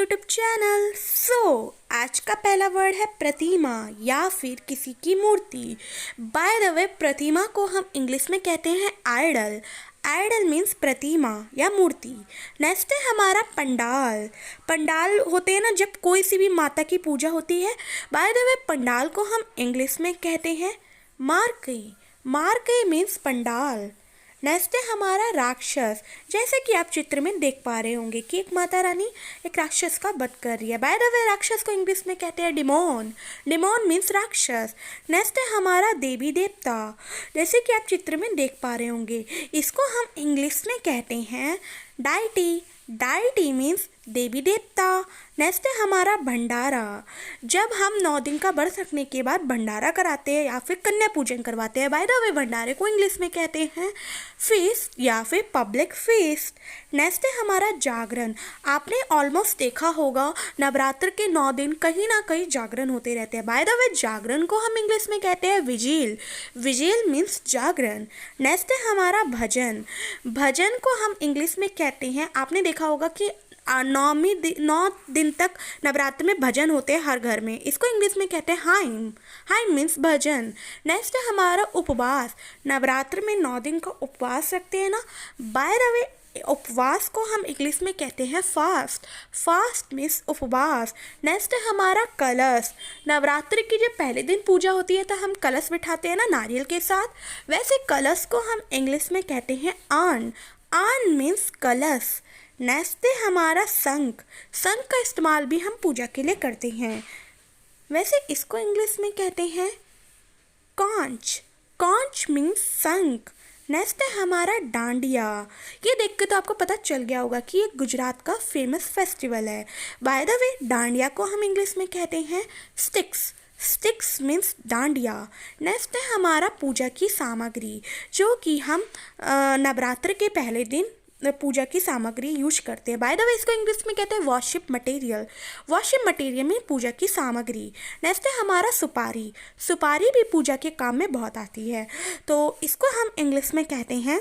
YouTube channel. आज का पहला वर्ड है प्रतिमा या फिर किसी की मूर्ति। बाय द वे, प्रतिमा को हम इंग्लिश में कहते हैं आइडल। आइडल मीन्स प्रतिमा या मूर्ति। नेक्स्ट है हमारा पंडाल। पंडाल होते हैं ना, जब कोई सी भी माता की पूजा होती है। बाय द वे, पंडाल को हम इंग्लिश में कहते हैं मार्के। मार्के मीन्स पंडाल। नेक्स्ट है हमारा राक्षस। जैसे कि आप चित्र में देख पा रहे होंगे कि एक माता रानी एक राक्षस का वध कर रही है। बाय द वे, राक्षस को इंग्लिश में कहते हैं डिमोन। डिमोन मीन्स राक्षस। नेक्स्ट है हमारा देवी देवता। जैसे कि आप चित्र में देख पा रहे होंगे, इसको हम इंग्लिश में कहते हैं डाइटी। डाइटी मीन्स देवी देवता। नेक्स्ट है हमारा भंडारा। जब हम 9 दिन का व्रत रखने के बाद भंडारा कराते हैं या फिर कन्या पूजन करवाते हैं। बाय द वे, भंडारे को इंग्लिश में कहते हैं फीस्ट या फिर पब्लिक फीस्ट। नेक्स्ट है हमारा जागरण। आपने ऑलमोस्ट देखा होगा, नवरात्र के 9 दिन कहीं ना कहीं जागरण होते रहते हैं। बाय द वे, जागरण को हम इंग्लिश में कहते हैं विजिल। विजिल मीन्स जागरण। नेक्स्ट है हमारा भजन। भजन को हम इंग्लिश में कहते हैं, आपने देखा होगा कि 9 दिन तक नवरात्र में भजन होते हैं हर घर में। इसको इंग्लिश में कहते हैं हाइम। हाइम मीन्स भजन। नेक्स्ट है हमारा उपवास। नवरात्र में 9 दिन का उपवास रखते हैं ना। बाय द वे, उपवास को हम इंग्लिश में कहते हैं फास्ट। फास्ट मीन्स उपवास। नेक्स्ट है हमारा कलश। नवरात्रि की जब पहले दिन पूजा होती है तो हम कलश बिठाते हैं ना नारियल के साथ। वैसे कलश को हम इंग्लिश में कहते हैं आन। आन मीन्स कलश। नेक्स्ट है हमारा शंख। शंख का इस्तेमाल भी हम पूजा के लिए करते हैं। वैसे इसको इंग्लिश में कहते हैं कॉन्च। कॉन्च मीन्स शंख। नेक्स्ट है हमारा डांडिया। ये देख के तो आपको पता चल गया होगा कि ये गुजरात का फेमस फेस्टिवल है। बाय द वे, डांडिया को हम इंग्लिश में कहते हैं sticks. Sticks means dandiya. Next है हमारा पूजा की सामग्री, जो कि हम नवरात्र के पहले दिन पूजा की सामग्री यूज करते हैं। बाय द वे, इसको इंग्लिश में कहते हैं वर्शिप मटेरियल। वर्शिप मटेरियल में पूजा की सामग्री। नेक्स्ट है हमारा सुपारी। सुपारी भी पूजा के काम में बहुत आती है, तो इसको हम इंग्लिश में कहते हैं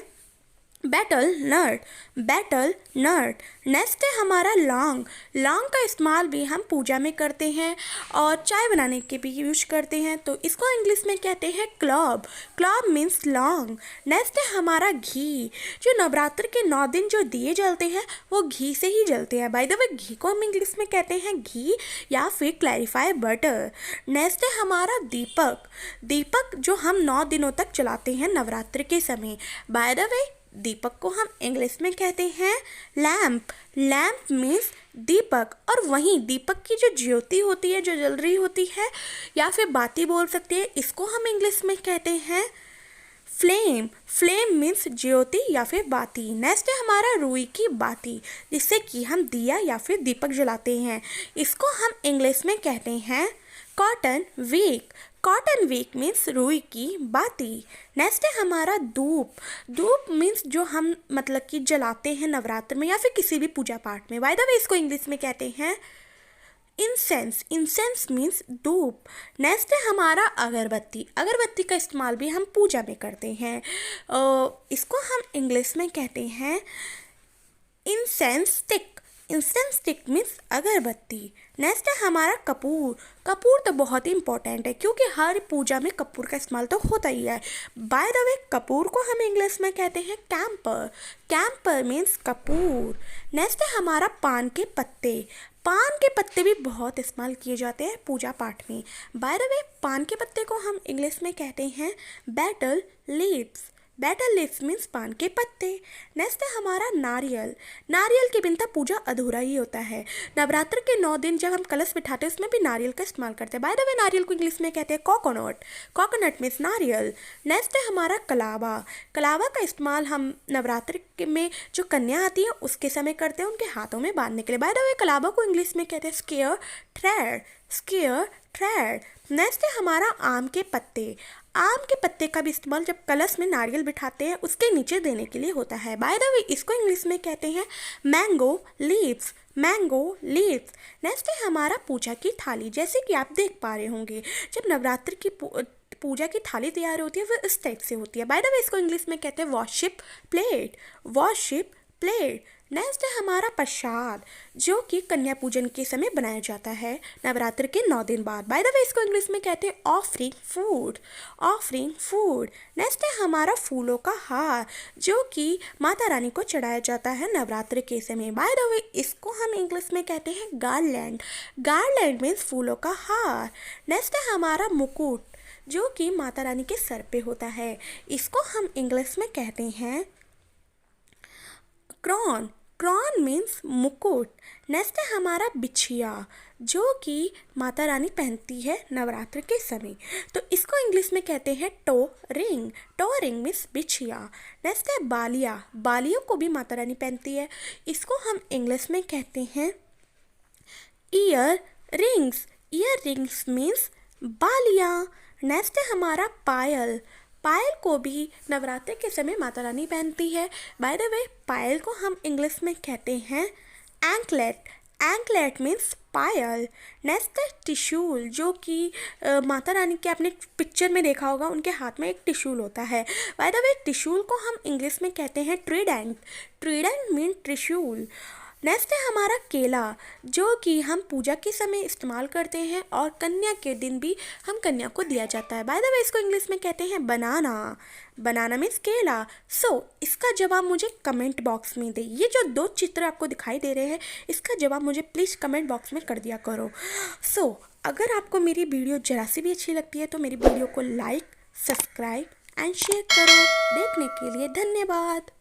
बैटल नट। बैटल नट। नेक्स्ट है हमारा लौंग। लौंग का इस्तेमाल भी हम पूजा में करते हैं और चाय बनाने के भी यूज करते हैं, तो इसको इंग्लिश में कहते हैं क्लॉव। क्लॉव मीन्स लौंग। नेक्स्ट है हमारा घी। जो नवरात्र के 9 दिन जो दिए जलते हैं वो घी से ही जलते हैं। बाय द वे, घी को हम इंग्लिश में कहते हैं घी या फिर क्लैरिफाई बटर। नेक्स्ट है हमारा दीपक। दीपक जो हम 9 दिनों तक जलाते हैं नवरात्र के समय। बाय द वे, दीपक को हम इंग्लिश में कहते हैं लैम्प। लैम्प मीन्स दीपक। और वहीं दीपक की जो ज्योति होती है, जो जल रही होती है, या फिर बाती बोल सकते हैं, इसको हम इंग्लिश में कहते हैं फ्लेम। फ्लेम मीन्स ज्योति या फिर बाती। नेक्स्ट है हमारा रुई की बाती, जिससे कि हम दिया या फिर दीपक जलाते हैं। इसको हम इंग्लिश में कहते हैं cotton wick. Cotton wick means रुई की बाती। नेक्स्ट है हमारा धूप। धूप मीन्स जो हम मतलब कि जलाते हैं नवरात्र में या फिर किसी भी पूजा पाठ में। बाय द वे, इसको इंग्लिश में कहते हैं इंसेंस। इंसेंस मीन्स धूप। नेक्स्ट है हमारा अगरबत्ती। अगरबत्ती का इस्तेमाल भी हम पूजा में करते हैं। इसको हम इंग्लिश में कहते हैं incense stick. Incense stick means अगरबत्ती। नेक्स्ट है हमारा कपूर। कपूर तो बहुत ही इंपॉर्टेंट है, क्योंकि हर पूजा में कपूर का इस्तेमाल तो होता ही है। बाय द वे, कपूर को हम इंग्लिश में कहते हैं camper. Camper means Kapoor. Next है हमारा पान के पत्ते। पान के पत्ते भी बहुत इस्तेमाल किए जाते हैं पूजा पाठ में। बाय द वे, पान के पत्ते को हम इंग्लिश में कहते हैं battle leaves. Battle leaves means पान के पत्ते। नेक्स्ट है हमारा नारियल। नारियल के बिना पूजा अधूरा ही होता है। नवरात्र के 9 दिन जब हम कलश बिठाते हैं, उसमें भी नारियल का इस्तेमाल करते हैं। बाय द वे, नारियल को इंग्लिश में कहते हैं कोकोनट। कोकोनट मीन्स नारियल। नेक्स्ट है हमारा कलावा। कलावा का इस्तेमाल हम नवरात्र में जो कन्या आती है उसके समय करते हैं, उनके हाथों में बांधने के लिए। बाय द वे, कलावा को इंग्लिश में कहते हैं square thread. Square thread. Next है हमारा आम के पत्ते। आम के पत्ते का भी इस्तेमाल जब कलश में नारियल बिठाते हैं उसके नीचे देने के लिए होता है। बाय द वे, इसको इंग्लिश में कहते हैं mango leaves. Mango leaves. Next है हमारा पूजा की थाली। जैसे कि आप देख पा रहे होंगे, जब नवरात्र की पूजा की थाली तैयार होती है वो इस टाइप से होती है। बाय द वे, इसको इंग्लिश में कहते हैं worship plate. Worship plate. Next है हमारा प्रसाद, जो कि कन्या पूजन के समय बनाया जाता है नवरात्र के 9 दिन बाद। बाय द वे इसको इंग्लिश में कहते हैं offering food, offering food. Next है हमारा फूलों का हार, जो कि माता रानी को चढ़ाया जाता है नवरात्र के समय। बाय द वे इसको हम इंग्लिश में कहते हैं गार्लैंड, गार्लैंड मीन्स फूलों का हार। नेक्स्ट है हमारा मुकुट, जो कि माता रानी के सर पे होता है, इसको हम इंग्लिश में कहते हैं क्रॉन, क्रॉन मीन्स मुकुट। नेक्स्ट है हमारा बिछिया, जो कि माता रानी पहनती है नवरात्र के समय, तो इसको इंग्लिश में कहते हैं toe ring, toe ring means बिछिया। नेक्स्ट है बालिया, बालियों को भी माता रानी पहनती है, इसको हम इंग्लिश में कहते हैं year rings, year rings means Ballia. Next है हमारा पायल, पायल को भी नवरात्रि के समय माता रानी पहनती है। बाय द वे पायल को हम इंग्लिश में कहते हैं एंकलेट, एंकलेट मीन्स पायल। नेक्स्ट है त्रिशूल, जो कि माता रानी के आपने पिक्चर में देखा होगा, उनके हाथ में एक त्रिशूल होता है। बाय द वे त्रिशूल को हम इंग्लिश में कहते हैं ट्रीडेंट, ट्रीडेंट मीन त्रिशूल। नेक्स्ट है हमारा केला, जो कि हम पूजा के समय इस्तेमाल करते हैं और कन्या के दिन भी हम कन्या को दिया जाता है। बाय द वे इसको इंग्लिश में कहते हैं बनाना, बनाना मीन्स केला। इसका जवाब मुझे कमेंट बॉक्स में दे। ये जो 2 चित्र आपको दिखाई दे रहे हैं, इसका जवाब मुझे प्लीज़ कमेंट बॉक्स में कर दिया करो। अगर आपको मेरी वीडियो जरा सी भी अच्छी लगती है तो मेरी वीडियो को लाइक, सब्सक्राइब एंड शेयर करो। देखने के लिए धन्यवाद।